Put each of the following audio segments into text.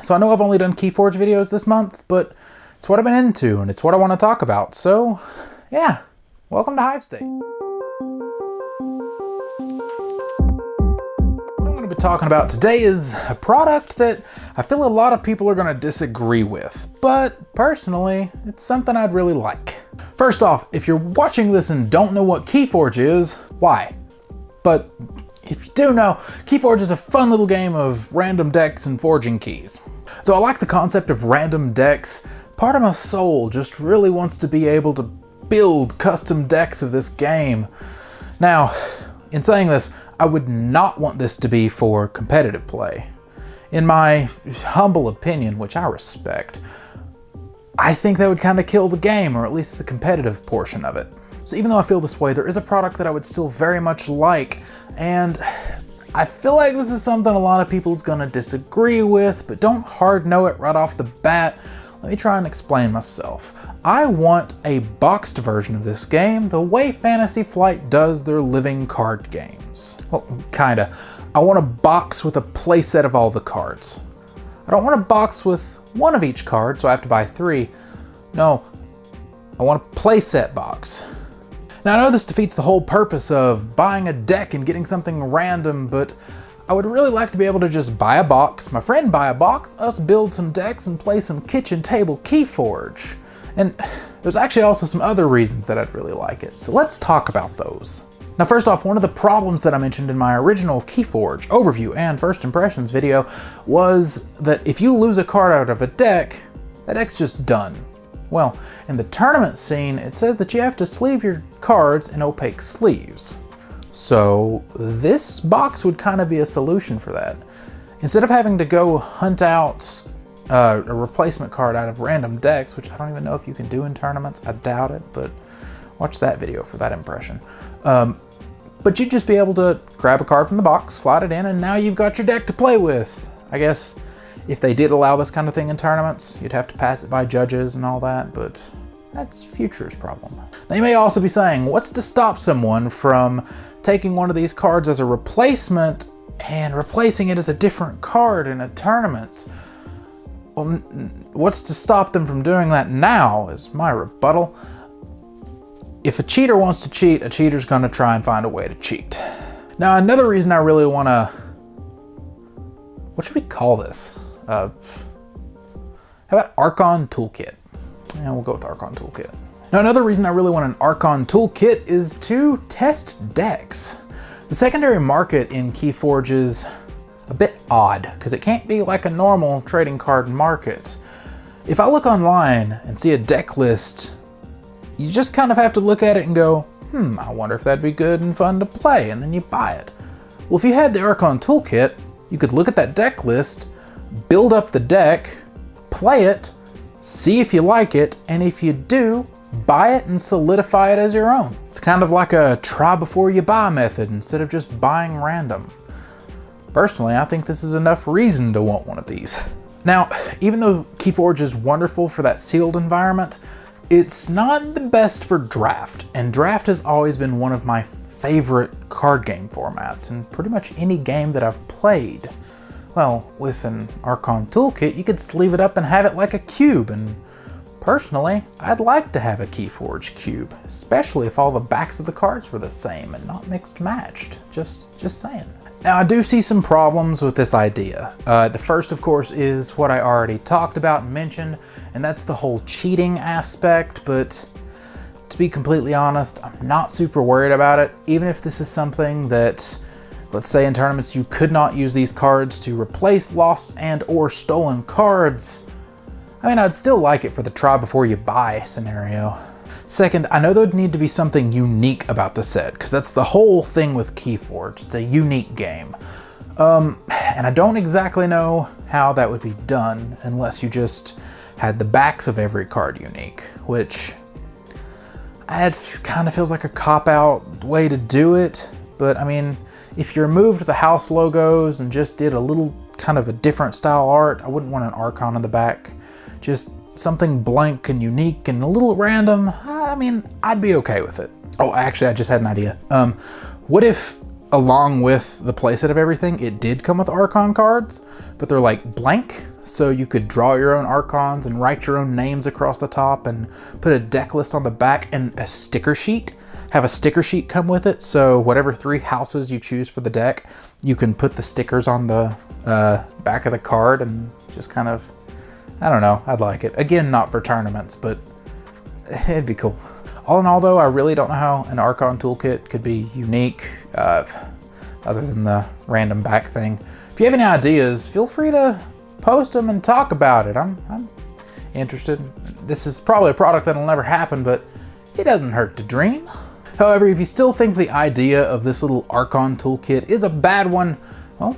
So I know I've only done Keyforge videos this month, but it's what I've been into and it's what I want to talk about. So yeah, welcome to HiveState. What I'm going to be talking about today is a product that I feel a lot of people are going to disagree with, but personally, it's something I'd really like. First off, if you're watching this and don't know what Keyforge is, why? But if you do know, Keyforge is a fun little game of random decks and forging keys. Though I like the concept of random decks, part of my soul just really wants to be able to build custom decks of this game. Now, in saying this, I would not want this to be for competitive play. In my humble opinion, which I respect, I think that would kind of kill the game, or at least the competitive portion of it. So even though I feel this way, there is a product that I would still very much like, and I feel like this is something a lot of people is gonna disagree with, but don't hard know it right off the bat. Let me try and explain myself. I want a boxed version of this game the way Fantasy Flight does their living card games. Well, kinda. I want a box with a playset of all the cards. I don't want a box with one of each card, so I have to buy 3. No, I want a playset box. Now I know this defeats the whole purpose of buying a deck and getting something random, but I would really like to be able to just buy a box, my friend buy a box, us build some decks and play some kitchen table Keyforge. And there's actually also some other reasons that I'd really like it, so let's talk about those. Now first off, one of the problems that I mentioned in my original Keyforge overview and first impressions video was that if you lose a card out of a deck, that deck's just done. Well, in the tournament scene, it says that you have to sleeve your cards in opaque sleeves. So this box would kind of be a solution for that. Instead of having to go hunt out a replacement card out of random decks, which I don't even know if you can do in tournaments, I doubt it, but watch that video for that impression. But you'd just be able to grab a card from the box, slide it in, and now you've got your deck to play with. I guess if they did allow this kind of thing in tournaments, you'd have to pass it by judges and all that, but that's future's problem. Now you may also be saying, what's to stop someone from taking one of these cards as a replacement and replacing it as a different card in a tournament? Well, what's to stop them from doing that now is my rebuttal. If a cheater wants to cheat, a cheater's gonna try and find a way to cheat. Now another reason I really wanna, what should we call this? How about Archon Toolkit? Yeah, we'll go with Archon Toolkit. Now another reason I really want an Archon Toolkit is to test decks. The secondary market in Keyforge is a bit odd because it can't be like a normal trading card market. If I look online and see a deck list, you just kind of have to look at it and go, I wonder if that'd be good and fun to play, and then you buy it. Well, if you had the Archon Toolkit, you could look at that deck list, build up the deck, play it, see if you like it, and if you do, buy it and solidify it as your own. It's kind of like a try before you buy method instead of just buying random. Personally, I think this is enough reason to want one of these. Now, even though Keyforge is wonderful for that sealed environment, it's not the best for draft, and draft has always been one of my favorite card game formats in pretty much any game that I've played. Well, with an Archon Toolkit, you could sleeve it up and have it like a cube, and personally, I'd like to have a Keyforge cube, especially if all the backs of the cards were the same and not mixed matched. Just saying. Now, I do see some problems with this idea. The first, of course, is what I already talked about and mentioned, and that's the whole cheating aspect, but to be completely honest, I'm not super worried about it, even if this is something that, let's say in tournaments, you could not use these cards to replace lost and or stolen cards. I mean, I'd still like it for the try before you buy scenario. Second, I know there'd need to be something unique about the set, because that's the whole thing with Keyforge. It's a unique game. And I don't exactly know how that would be done unless you just had the backs of every card unique, which it kind of feels like a cop-out way to do it. But I mean, if you removed the house logos and just did a little kind of a different style art, I wouldn't want an Archon on the back. Just something blank and unique and a little random. I mean, I'd be okay with it. Oh, actually, I just had an idea. What if, along with the playset of everything, it did come with Archon cards, but they're like blank? So you could draw your own Archons and write your own names across the top and put a deck list on the back and a sticker sheet. Have a sticker sheet come with it, so whatever 3 houses you choose for the deck, you can put the stickers on the back of the card and just kind of, I don't know, I'd like it. Again, not for tournaments, but it'd be cool. All in all though, I really don't know how an Archon toolkit could be unique, other than the random back thing. If you have any ideas, feel free to post them and talk about it. I'm interested. This is probably a product that'll never happen, but it doesn't hurt to dream. However, if you still think the idea of this little Archon toolkit is a bad one, well,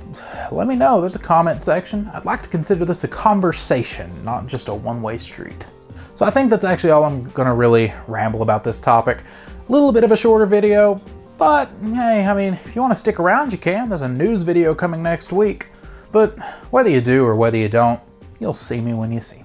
let me know. There's a comment section. I'd like to consider this a conversation, not just a one-way street. So I think that's actually all I'm gonna really ramble about this topic. A little bit of a shorter video, but hey, I mean, if you wanna stick around, you can. There's a news video coming next week. But whether you do or whether you don't, you'll see me when you see me.